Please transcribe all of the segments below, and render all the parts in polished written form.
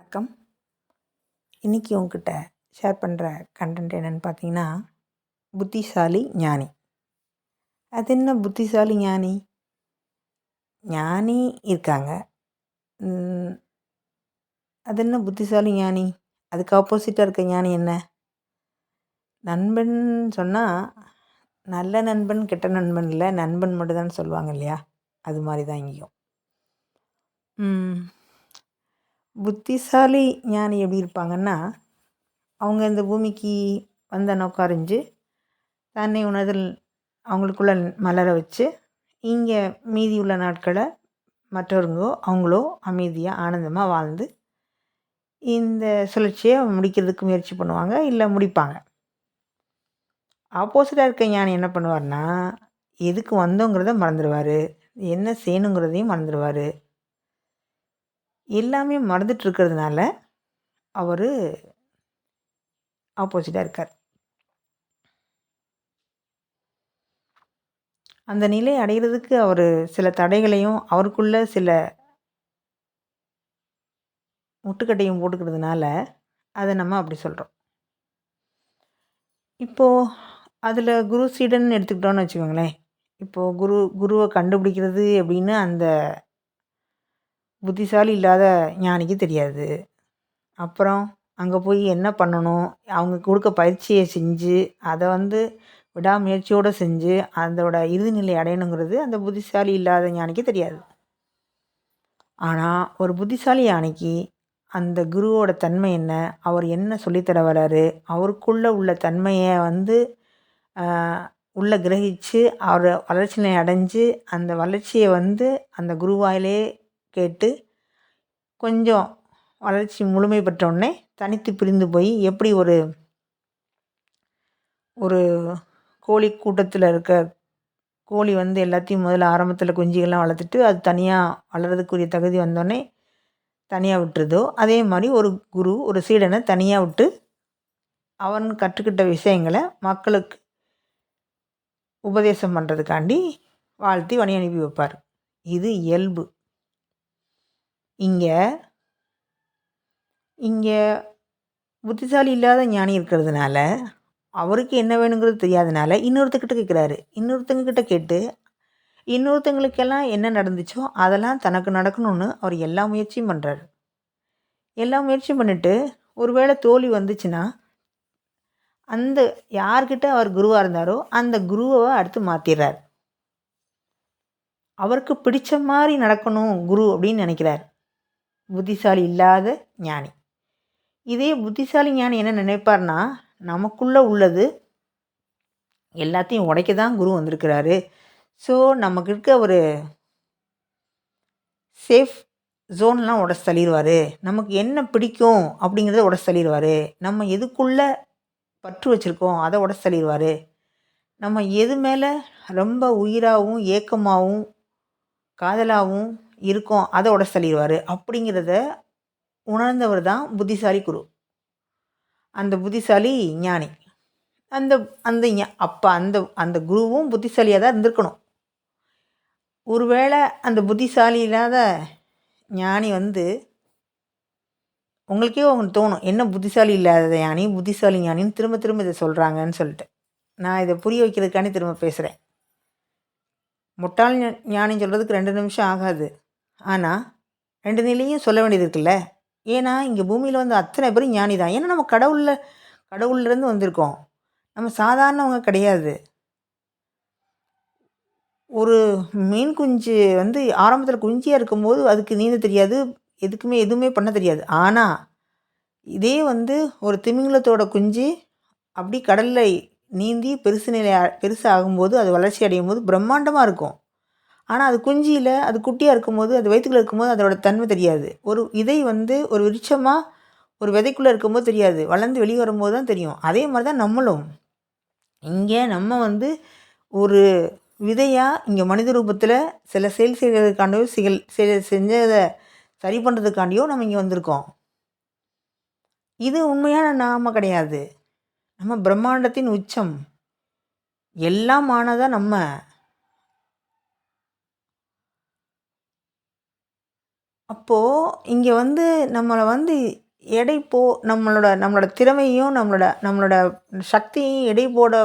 வணக்கம். இன்றைக்கி உங்ககிட்ட ஷேர் பண்ணுற கண்டென்ட் என்னென்னு பார்த்தீங்கன்னா, புத்திசாலி ஞானி. அது என்ன புத்திசாலி ஞானி? ஞானி இருக்காங்க. அது என்ன புத்திசாலி ஞானி? அதுக்கு ஆப்போசிட்டாக இருக்க ஞானி என்ன? நண்பன் சொன்னால் நல்ல நண்பன் கெட்ட நண்பன் இல்லை, நண்பன் மட்டும்தான் சொல்லுவாங்க இல்லையா? அது மாதிரி தான் இங்கேயும். புத்திசாலி ஞானி எப்படி இருப்பாங்கன்னா, அவங்க இந்த பூமிக்கு வந்த நோக்கம் அறிஞ்சு தன்னை உணர்தல் அவங்களுக்குள்ள மலர வச்சு இங்கே மீதி உள்ள நாட்களை அவங்களோ அமைதியாக ஆனந்தமாக வாழ்ந்து இந்த சுழற்சியை முடிக்கிறதுக்கு முயற்சி பண்ணுவாங்க, இல்லை முடிப்பாங்க. ஆப்போசிட்டாக இருக்க ஞானி என்ன பண்ணுவார்னா, எதுக்கு வந்தோங்கிறத மறந்துடுவார், என்ன செய்யணுங்கிறதையும் மறந்துடுவார். எல்லாமே மறந்துட்டு இருக்கிறதுனால அவர் ஆப்போசிட்டாக இருக்கார். அந்த நிலை அடைகிறதுக்கு அவர் சில தடைகளையும் அவருக்குள்ள சில முட்டுக்கட்டையும் போட்டுக்கிறதுனால அதை நம்ம அப்படி சொல்கிறோம். இப்போது அதில் குரு சீடன்னு எடுத்துக்கிட்டோன்னு வச்சுக்கோங்களேன். இப்போது குருவை கண்டுபிடிக்கிறது அப்படின்னு அந்த புத்திசாலி இல்லாத ஞானிக்கு தெரியாது. அப்புறம் அங்கே போய் என்ன பண்ணணும், அவங்க கொடுக்க பயிற்சியை செஞ்சு அதை விடாமுயற்சியோடு செஞ்சு அதோட இறுதிநிலை அடையணுங்கிறது அந்த புத்திசாலி இல்லாத ஞானிக்கு தெரியாது. ஆனால் ஒரு புத்திசாலி ஞானிக்கு அந்த குருவோட தன்மை என்ன, அவர் என்ன சொல்லித்தர வராரு, அவருக்குள்ளே உள்ள தன்மையை உள்ள கிரகித்து அவர் வளர்ச்சி நிலை அடைஞ்சு அந்த வளர்ச்சியை அந்த குருவாயிலே கேட்டு கொஞ்சம் வளர்ச்சி முழுமை பெற்றவுடனே தனித்து பிரிந்து போய் எப்படி ஒரு கோழி கூட்டத்தில் இருக்க கோழி எல்லாத்தையும் முதல்ல ஆரம்பத்தில் குஞ்சுகள்லாம் வளர்த்துட்டு அது தனியாக வளர்கிறதுக்குரிய தகுதி வந்தோடனே தனியாக விட்டுருதோ, அதே மாதிரி ஒரு குரு ஒரு சீடனை தனியாக விட்டு அவன் கற்றுக்கிட்ட விஷயங்களை மக்களுக்கு உபதேசம் பண்ணுறதுக்காண்டி வாழ்த்தி வழி அனுப்பி வைப்பார். இது இயல்பு. இங்கே புத்திசாலி இல்லாத ஞானி இருக்கிறதுனால அவருக்கு என்ன வேணுங்கிறது தெரியாதனால இன்னொருத்தக்கிட்ட கேட்குறாரு. இன்னொருத்தங்கிட்ட கேட்டு இன்னொருத்தங்களுக்கெல்லாம் என்ன நடந்துச்சோ அதெல்லாம் தனக்கு நடக்கணும்னு அவர் எல்லா முயற்சியும் பண்ணுறாரு. எல்லா முயற்சியும் பண்ணிவிட்டு ஒரு வேளை தோல்வி வந்துச்சுன்னா அந்த யார்கிட்ட அவர் குருவாக இருந்தாரோ அந்த குருவை அடுத்து மாற்றிடுறார். அவருக்கு பிடிச்ச மாதிரி நடக்கணும் குரு அப்படின்னு நினைக்கிறார் புத்திசாலி இல்லாத ஞானி. இதே புத்திசாலி ஞானி என்ன நினைப்பார்னா, நமக்குள்ளே உள்ளது எல்லாத்தையும் உடைக்க தான் குரு வந்திருக்கிறாரு. ஸோ நமக்கு இருக்க ஒரு சேஃப் ஜோன்லாம் உடச்சி தள்ளிடுவார். நமக்கு என்ன பிடிக்கும் அப்படிங்கிறத உடச்சி தள்ளிடுவார். நம்ம எதுக்குள்ளே பற்று வச்சுருக்கோம் அதை உடச்சி தள்ளிடுவார். நம்ம எது மேலே ரொம்ப உயிராகவும் ஏக்கமாகவும் காதலாகவும் இருக்கோம் அதை உடச்சி தள்ளிடுவார். அப்படிங்கிறத உணர்ந்தவர் தான் புத்திசாலி குரு, அந்த புத்திசாலி ஞானி. அந்த அந்த அப்போ அந்த அந்த குருவும் புத்திசாலியாக தான் இருந்திருக்கணும். ஒருவேளை அந்த புத்திசாலி இல்லாத ஞானி உங்களுக்கே உங்களுக்கு தோணும், என்ன புத்திசாலி இல்லாத ஞானி புத்திசாலி ஞானின்னு திரும்ப திரும்ப இதை சொல்கிறாங்கன்னு சொல்லிட்டு. நான் இதை புரிய வைக்கிறதுக்காண்டி திரும்ப பேசுகிறேன். முட்டாள் ஞானின்னு சொல்கிறதுக்கு 2 நிமிஷம் ஆகாது. ஆனால் 2 நிலையும் சொல்ல வேண்டியது இருக்குல்ல. ஏன்னா இங்கே பூமியில் அத்தனை பேரும் ஞானி தான். ஏன்னா நம்ம கடவுள்லேருந்து வந்திருக்கோம். நம்ம சாதாரணவங்க கிடையாது. ஒரு மீன் குஞ்சு ஆரம்பத்தில் குஞ்சியாக இருக்கும்போது அதுக்கு நீந்த தெரியாது, எதுவுமே பண்ண தெரியாது. ஆனால் இதே ஒரு திமிங்கலத்தோட குஞ்சு அப்படி கடலில் நீந்தி பெருசாகும்போது அது வளர்ச்சி அடையும் போது பிரம்மாண்டமாக இருக்கும். ஆனால் அது குஞ்சியில் அது குட்டியாக இருக்கும்போது அது வயிற்றுக்குள்ளே இருக்கும்போது அதோட தன்மை தெரியாது. ஒரு விதை ஒரு விருட்சமாக ஒரு விதைக்குள்ளே இருக்கும்போது தெரியாது, வளர்ந்து வெளியே வரும்போது தான் தெரியும். அதே மாதிரி தான் நம்மளும் இங்கே நம்ம ஒரு விதையாக இங்கே மனித ரூபத்தில் சில செயல் செய்கிறதுக்காண்டியோ செஞ்சதை சரி பண்ணுறதுக்காண்டியோ நம்ம இங்கே வந்திருக்கோம். இது உண்மையான நாம கிடையாது. நம்ம பிரம்மாண்டத்தின் உச்சம். எல்லாம் ஆனதாக நம்ம. அப்போது இங்கே வந்து நம்மளை வந்து எடை நம்மளோட திறமையும் நம்மளோட சக்தியையும் எடை போட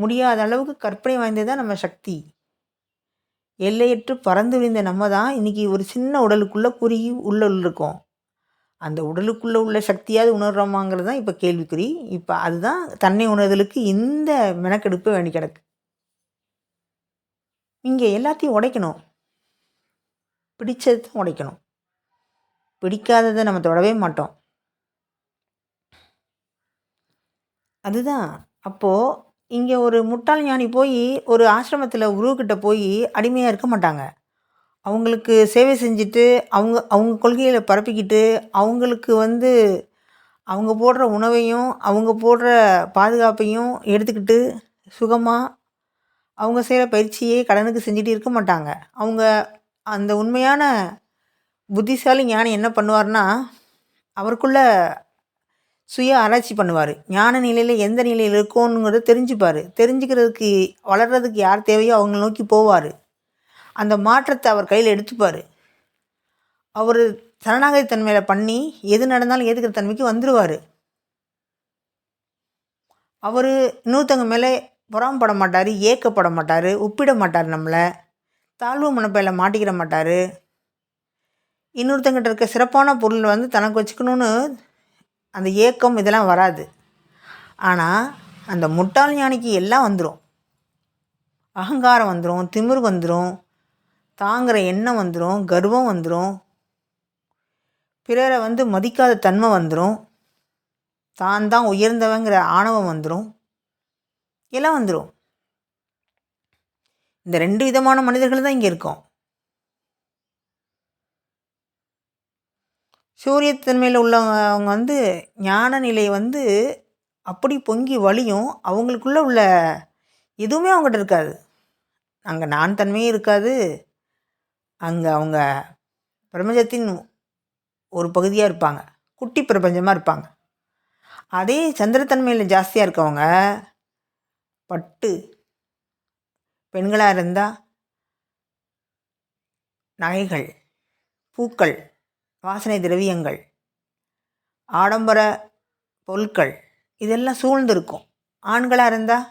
முடியாத அளவுக்கு கற்பனை வாய்ந்தது தான் நம்ம சக்தி. எல்லையற்று பறந்து விரிந்த நம்ம தான் இன்றைக்கி ஒரு சின்ன உடலுக்குள்ளே குறுகி உள்ள இருக்கோம். அந்த உடலுக்குள்ளே உள்ள சக்தியாவது உணர்கிறோமாங்கிறது தான் இப்போ கேள்விக்குறி. இப்போ அதுதான் தன்னை உணர்தலுக்கு இந்த மெனக்கெடுப்பு வேண்டி கிடக்கு. இங்கே எல்லாத்தையும் உடைக்கணும். பிடிச்சதை உடைக்கணும். பிடிக்காததை நம்ம தொடவே மாட்டோம். அதுதான். அப்போது இங்கே ஒரு முட்டாள் ஞானி போய் ஒரு ஆசிரமத்தில் குருக்கிட்ட போய் அடிமையாக இருக்க மாட்டாங்க. அவங்களுக்கு சேவை செஞ்சுட்டு அவங்க கொள்கைகளை பரப்பிக்கிட்டு அவங்களுக்கு வந்து அவங்க போடுற உணவையும் அவங்க போடுற பாதுகாப்பையும் எடுத்துக்கிட்டு சுகமாக அவங்க செய்கிற பயிற்சியே கடனுக்கு செஞ்சுட்டு இருக்க மாட்டாங்க. அவங்க அந்த உண்மையான புத்திசாலி ஞானி என்ன பண்ணுவார்னா, அவருக்குள்ள சுய ஆராய்ச்சி பண்ணுவார். ஞான நிலையில் எந்த நிலையில் இருக்கோங்கிறத தெரிஞ்சுப்பார். தெரிஞ்சுக்கிறதுக்கு வளர்கிறதுக்கு யார் தேவையோ அவங்கள நோக்கி போவார். அந்த மாற்றத்தை அவர் கையில் எடுத்துப்பார். அவர் சரணாகதி தன்மையில் பண்ணி எது நடந்தாலும் ஏற்றுக்கிற தன்மைக்கு வந்துடுவார். அவர் இன்னொருத்தவங்க மேலே பொறாமப்பட மாட்டார், ஏக்கப்பட மாட்டார், ஒப்பிட மாட்டார், நம்மளை தாழ்வு மனப்பையில் மாட்டிக்கிற மாட்டார். இன்னொருத்தங்கிட்ட இருக்க சிறப்பான பொருள் வந்து தனக்கு வச்சுக்கணுன்னு அந்த ஏக்கம் இதெல்லாம் வராது. ஆனால் அந்த முட்டாள் ஞானிக்கு எல்லாம் வந்துடும். அகங்காரம் வந்துடும், திமிரு வந்துடும், தாங்கிற எண்ணம் வந்துடும், கர்வம் வந்துடும், பிறரை வந்து மதிக்காத தன்மை வந்துடும், தான் தான் உயர்ந்தவங்கிற ஆணவம் வந்துடும், எல்லாம் வந்துடும். இந்த 2 விதமான மனிதர்கள் தான் இங்கே இருக்கோம். சூரியத்தன்மையில் உள்ளவங்க வந்து ஞான நிலை வந்து அப்படி பொங்கி வழியும். அவங்களுக்குள்ளே உள்ள எதுவுமே அவங்ககிட்ட இருக்காது. அங்கே நான் தன்மையும் இருக்காது. அங்கே அவங்க பிரபஞ்சத்தின் ஒரு பகுதியாக இருப்பாங்க, குட்டி பிரபஞ்சமாக இருப்பாங்க. அதே சந்திரத்தன்மையில் ஜாஸ்தியாக இருக்கவங்க பட்டு பெண்களாக இருந்தால் நகைகள், பூக்கள், வாசனை திரவியங்கள், ஆடம்பர பொருட்கள் இதெல்லாம் சூழ்ந்திருக்கும். ஆண்களாக இருந்தால்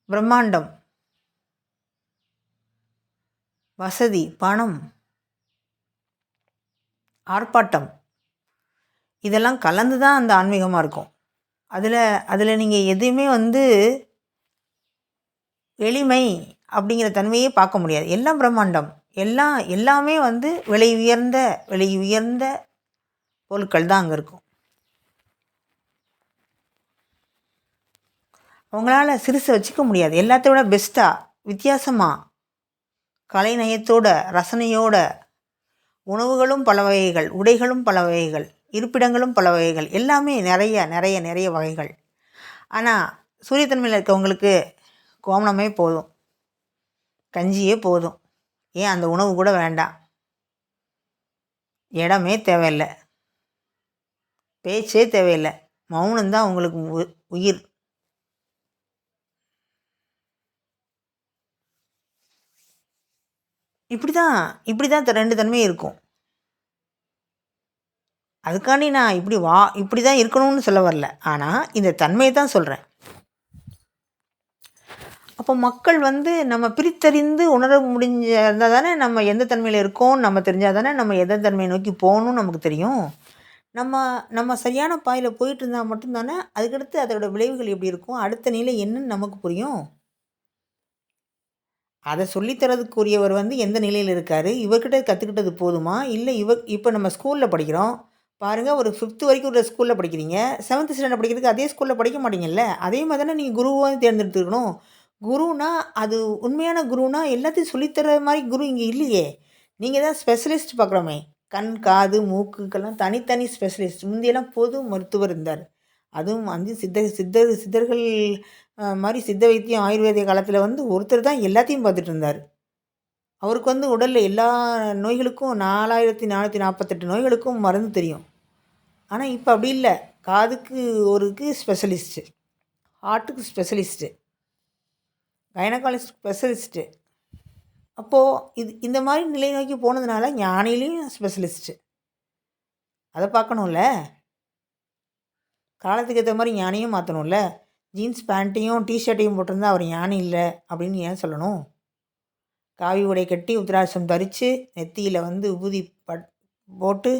பிரம்மாண்டம், வசதி, பணம், ஆர்ப்பாட்டம் இதெல்லாம் கலந்து தான் அந்த ஆன்மீகமாக இருக்கும். அதில் நீங்கள் எதுவுமே வந்து எளிமை அப்படிங்கிற தன்மையே பார்க்க முடியாது. எல்லாம் பிரம்மாண்டம், எல்லாமே வந்து விலை உயர்ந்த பொருட்கள் தான் அங்கே இருக்கும். அவங்களால சிறுசை வச்சுக்க முடியாது. எல்லாத்த விட பெஸ்ட்டாக, வித்தியாசமாக, கலைநயத்தோட, ரசனையோட, உணவுகளும் பல வகைகள், உடைகளும் பல வகைகள், இருப்பிடங்களும் பல வகைகள், எல்லாமே நிறைய நிறைய நிறைய வகைகள். ஆனால் சூரியத்தன்மையில் இருக்கவங்களுக்கு கோமணமே போதும், கஞ்சியே போதும், ஏன் அந்த உணவு கூட வேண்டாம், இடமே தேவையில்லை, பேச்சே தேவையில்லை, மௌனம்தான் அவங்களுக்கு உயிர். இப்படி தான் 2 தன்மையும் இருக்கும். அதுக்காண்டி நான் இப்படி தான் இருக்கணும்னு சொல்ல வரல. ஆனால் இந்த தன்மையை தான் சொல்கிறேன். அப்போ மக்கள் வந்து நம்ம பிரித்தறிந்து உணர முடிஞ்சால் தானே நம்ம எந்த தன்மையில் இருக்கோம் நம்ம தெரிஞ்சால் தானே நம்ம எந்த தன்மையை நோக்கி போகணும்னு நமக்கு தெரியும். நம்ம சரியான பாதையில் போயிட்டு இருந்தால் மட்டும்தானே அதுக்கடுத்து அதோட விளைவுகள் எப்படி இருக்கும், அடுத்த நிலை என்னன்னு நமக்கு புரியும். அதை சொல்லித்தரதுக்குரியவர் வந்து எந்த நிலையில் இருக்கார், இவர்கிட்ட கற்றுக்கிட்டது போதுமா, இல்லை இப்போ நம்ம ஸ்கூலில் படிக்கிறோம் பாருங்கள், ஒரு 5th வரைக்கும் உள்ள ஸ்கூலில் படிக்கிறீங்க, 7th ஸ்டாண்டர்ட் படிக்கிறதுக்கு அதே ஸ்கூலில் படிக்க மாட்டீங்கல்ல. அதே மாதிரி தானே நீங்கள் குருவாக தேர்ந்தெடுத்துக்கணும். குருனா அது உண்மையான குருனா எல்லாத்தையும் சொல்லித்தர மாதிரி குரு இங்கே இல்லையே. நீங்கள் தான் ஸ்பெஷலிஸ்ட் பார்க்குறோமே, கண், காது, மூக்குக்கெல்லாம் தனித்தனி ஸ்பெஷலிஸ்ட். முந்தியெல்லாம் பொது மருத்துவர் இருந்தார். அதுவும் வந்து சித்தர்கள் மாதிரி சித்த வைத்தியம் ஆயுர்வேத காலத்தில் வந்து ஒருத்தர் தான் எல்லாத்தையும் பார்த்துட்டு இருந்தார். அவருக்கு வந்து உடலில் எல்லா நோய்களுக்கும் 4448 நோய்களுக்கும் மருந்து தெரியும். ஆனால் இப்போ அப்படி இல்லை. காதுக்கு ஒருக்கு ஸ்பெஷலிஸ்ட்டு, ஹார்ட்டுக்கு ஸ்பெஷலிஸ்ட்டு, கைனகாலஜிஸ்ட் ஸ்பெஷலிஸ்ட்டு, அப்போது இந்த மாதிரி நிலை நோக்கி போனதுனால ஞானிலையும் ஸ்பெஷலிஸ்ட்டு. அதை பார்க்கணும்ல. காலத்துக்கு ஏற்ற மாதிரி ஞானியும் மாற்றணும்ல. ஜீன்ஸ் பேண்ட்டையும் டிஷர்ட்டையும் போட்டிருந்தா அவர் ஞானி இல்லை அப்படின்னு ஏன் சொல்லணும்? காவி உடை கட்டி உத்திராட்சம் தரித்து நெத்தியில் வந்து விபூதி போட்டு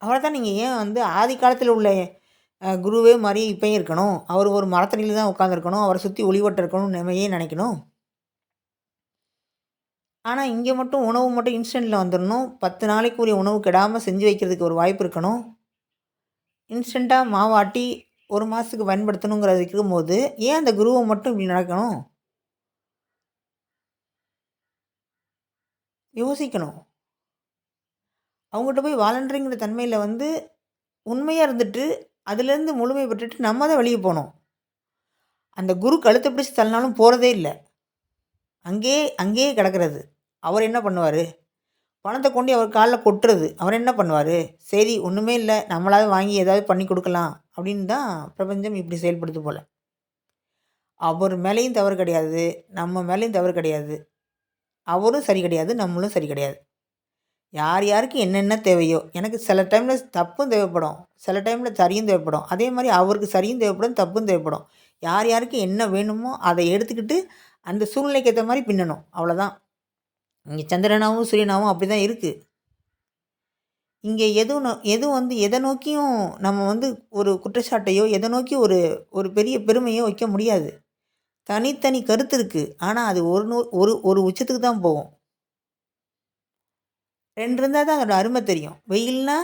அவரை தான் நீங்கள் ஏன் வந்து ஆதி காலத்தில் உள்ள குருவே மாதிரி இப்போயும் இருக்கணும்? அவர் ஒரு மரத்தடியில் தான் உட்காந்துருக்கணும், அவரை சுற்றி ஒளிவட்டம் இருக்கணும்னு நம்ம ஏன் நினைக்கணும்? ஆனால் இங்கே மட்டும் உணவு மட்டும் இன்ஸ்டண்ட்டில் வந்துடணும். 10 நாளைக்கு உரிய உணவு கெடாமல் செஞ்சு வைக்கிறதுக்கு ஒரு வாய்ப்பு இருக்கணும். இன்ஸ்டண்ட்டாக மாவாட்டி 1 மாதத்துக்கு பயன்படுத்தணுங்கிறது இருக்கும்போது ஏன் அந்த குருவை மட்டும் இப்படி நடக்கணும்? யோசிக்கணும். அவங்ககிட்ட போய் வாலண்டரிங்கிற தன்மையில் வந்து உண்மையாக இருந்துட்டு அதுலேருந்து முழுமை பெற்றுட்டு நம்ம தான் வெளியே போகணும். அந்த குரு கழுத்தை பிடிச்சி தள்ளினாலும் போகிறதே இல்லை, அங்கேயே கிடக்கிறது. அவர் என்ன பண்ணுவார்? பணத்தை கொண்டு அவர் காலில் கொட்டுறது. அவர் என்ன பண்ணுவார்? சரி ஒன்றுமே இல்லை, நம்மளாவது வாங்கி ஏதாவது பண்ணி கொடுக்கலாம் அப்படின்னு தான் பிரபஞ்சம் இப்படி செயல்படுது போல். அவர் மேலேயும் தவறு கிடையாது, நம்ம மேலேயும் தவறு கிடையாது. அவரும் சரி கிடையாது, நம்மளும் சரி கிடையாது. யார் யாருக்கு என்னென்ன தேவையோ, எனக்கு சில டைமில் தப்பும் தேவைப்படும், சில டைமில் சரியும் தேவைப்படும். அதே மாதிரி அவருக்கு சரியும் தேவைப்படும், தப்பும் தேவைப்படும். யார் யாருக்கு என்ன வேணுமோ அதை எடுத்துக்கிட்டு அந்த சூழ்நிலைக்கு ஏற்ற மாதிரி பின்னணும், அவ்வளோதான். இங்கே சந்திரனாவும் சூரியனாவும் அப்படி தான் இருக்குது. இங்கே எதுவும் வந்து எதை நோக்கியும் நம்ம வந்து ஒரு குற்றச்சாட்டையோ எதை நோக்கி ஒரு பெரிய பெருமையோ வைக்க முடியாது. தனித்தனி கருத்து இருக்குது, ஆனால் அது ஒரு உச்சத்துக்கு தான் போகும். 2 இருந்தால் தான் அதோட அருமை தெரியும். வெயில்னா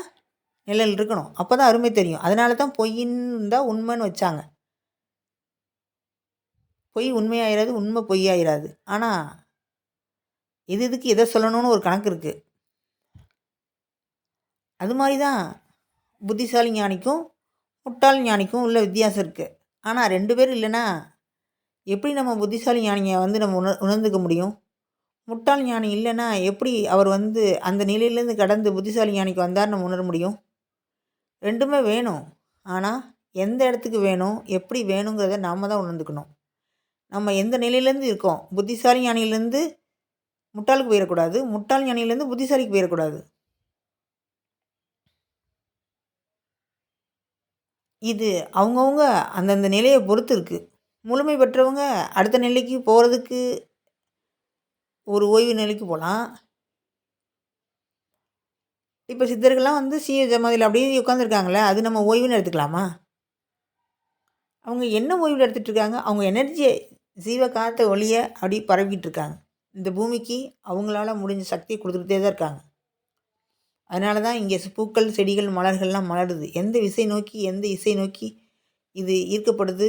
நிழல் இருக்கணும், அப்போ தான் அருமை தெரியும். அதனால தான் பொய்ன்னு இருந்தால் உண்மைன்னு வச்சாங்க. பொய் உண்மையாயிராது, உண்மை பொய்யாயிராது. ஆனால் இதுக்கு எதை சொல்லணும்னு ஒரு கணக்கு இருக்குது. அது மாதிரி தான் புத்திசாலி ஞானிக்கும் முட்டாள் ஞானிக்கும் உள்ள வித்தியாசம் இருக்குது. ஆனால் 2 பேர் இல்லைன்னா எப்படி நம்ம புத்திசாலி ஞானியை வந்து நம்ம உணர்ந்துக்க முடியும்? முட்டாள் ஞானி இல்லைன்னா எப்படி அவர் வந்து அந்த நிலையிலேருந்து கடந்து புத்திசாலி ஞானிக்கு வந்தார் நம்ம உணர முடியும்? 2மே வேணும். ஆனால் எந்த இடத்துக்கு வேணும், எப்படி வேணுங்கிறத நாம் தான் உணர்ந்துக்கணும். நம்ம எந்த நிலையிலேருந்து இருக்கோம், புத்திசாலி ஞானியிலேருந்து முட்டாளுக்கு போயிடக்கூடாது, முட்டாள் ஞானியிலேருந்து புத்திசாலிக்கு போயிடக்கூடாது. இது அவங்கவுங்க அந்தந்த நிலையை பொறுத்து இருக்குது. முழுமை பெற்றவங்க அடுத்த நிலைக்கு போகிறதுக்கு ஒரு ஓய்வு நிலைக்கு போகலாம். இப்போ சித்தர்கள்லாம் வந்து சீய ஜமாதியில் அப்படியே உட்காந்துருக்காங்களே, அது நம்ம ஓய்வுன்னு எடுத்துக்கலாமா? அவங்க என்ன ஓய்வில் எடுத்துகிட்டு இருக்காங்க? அவங்க எனர்ஜியை ஜீவகாந்த ஒளியை அப்படி பரவிக்கிட்டு இருக்காங்க. இந்த பூமிக்கு அவங்களால முடிஞ்ச சக்தியை கொடுத்துக்கிட்டே தான் இருக்காங்க. அதனால தான் இங்கே பூக்கள், செடிகள், மலர்கள்லாம் மலருது. எந்த இசை நோக்கி இது ஈர்க்கப்படுது?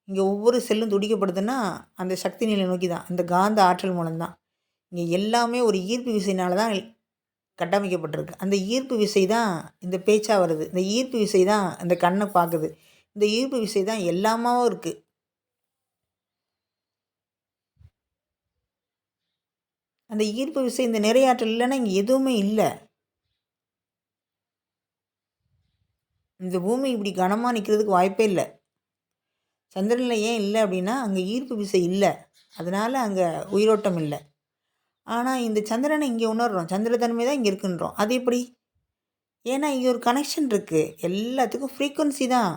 இங்கே ஒவ்வொரு செல்லும் துடிக்கப்படுதுன்னா அந்த சக்தி நிலை நோக்கி தான், இந்த காந்த ஆற்றல் மூலம்தான். இங்கே எல்லாமே ஒரு ஈர்ப்பு விசையினால தான் கட்டமைக்கப்பட்டிருக்கு. அந்த ஈர்ப்பு விசை தான் இந்த பேச்சாக வருது. இந்த ஈர்ப்பு விசை தான் இந்த கண்ணை பார்க்குது. இந்த ஈர்ப்பு விசை தான் எல்லாமாவும் இருக்குது. அந்த ஈர்ப்பு விசை, இந்த நிறையாற்றல் இல்லைன்னா இங்கே எதுவுமே இல்லை. இந்த பூமி இப்படி கனமாக நிற்கிறதுக்கு வாய்ப்பே இல்லை. சந்திரனில் ஏன் இல்லை அப்படின்னா அங்கே ஈர்ப்பு விசை இல்லை, அதனால் அங்கே உயிரோட்டம் இல்லை. ஆனால் இந்த சந்திரனை இங்கே உணர்கிறோம், சந்திரத்தன்மை தான் இங்கே இருக்குன்றோம். அது எப்படி? ஏன்னா இங்கே ஒரு கனெக்ஷன் இருக்குது. எல்லாத்துக்கும் ஃப்ரீக்குவன்சி தான்,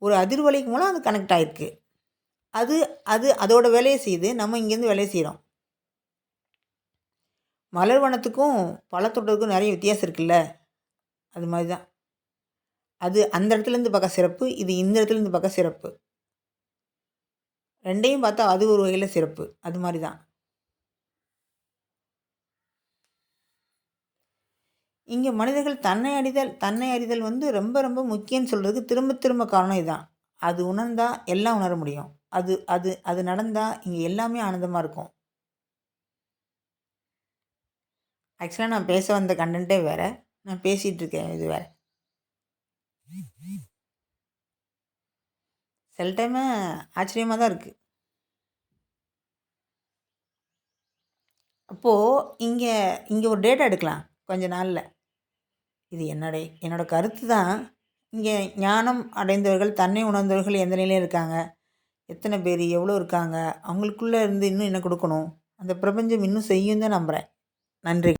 ஒரு அதிர்வலைக்கு மூலம் அது கனெக்ட் ஆகிருக்கு. அது அது அதோட வேலையை செய்யுது, நம்ம இங்கேருந்து வேலையை செய்கிறோம். மலர் வனத்துக்கும் பழத்தோட்டத்துக்கும் நிறைய வித்தியாசம் இருக்குல்ல, அது மாதிரி தான். அது அந்த இடத்துலேருந்து பார்க்க சிறப்பு, இது இந்த இடத்துலேருந்து பார்க்க சிறப்பு. 2யும் பார்த்தா அது ஒரு வகையில் சிறப்பு. அது மாதிரி தான் இங்கே மனிதர்கள் தன்னை அறிதல் வந்து ரொம்ப ரொம்ப முக்கியம்னு சொல்கிறதுக்கு திரும்ப திரும்ப காரணம் இதுதான். அது உணர்ந்தால் எல்லாம் உணர முடியும். அது அது அது நடந்தால் இங்கே எல்லாமே ஆனந்தமாக இருக்கும். ஆக்சுவலாக நான் பேச வந்த கண்டென்ட்டே வேறு, நான் பேசிகிட்டு இருக்கேன் இது வேறு. சில டைமு ஆச்சரியமாக தான் இருக்குது. அப்போது இங்கே ஒரு டேட்டா எடுக்கலாம் கொஞ்ச நாளில். இது என்னோடய கருத்து தான். இங்கே ஞானம் அடைந்தவர்கள், தன்னை உணர்ந்தவர்கள் எந்த நிலையில் இருக்காங்க, எத்தனை பேர் எவ்வளோ இருக்காங்க, அவங்களுக்குள்ளே இருந்து இன்னும் என்ன கொடுக்கணும், அந்த பிரபஞ்சம் இன்னும் செய்யும் தான் நம்புகிறேன். நன்றிகள்.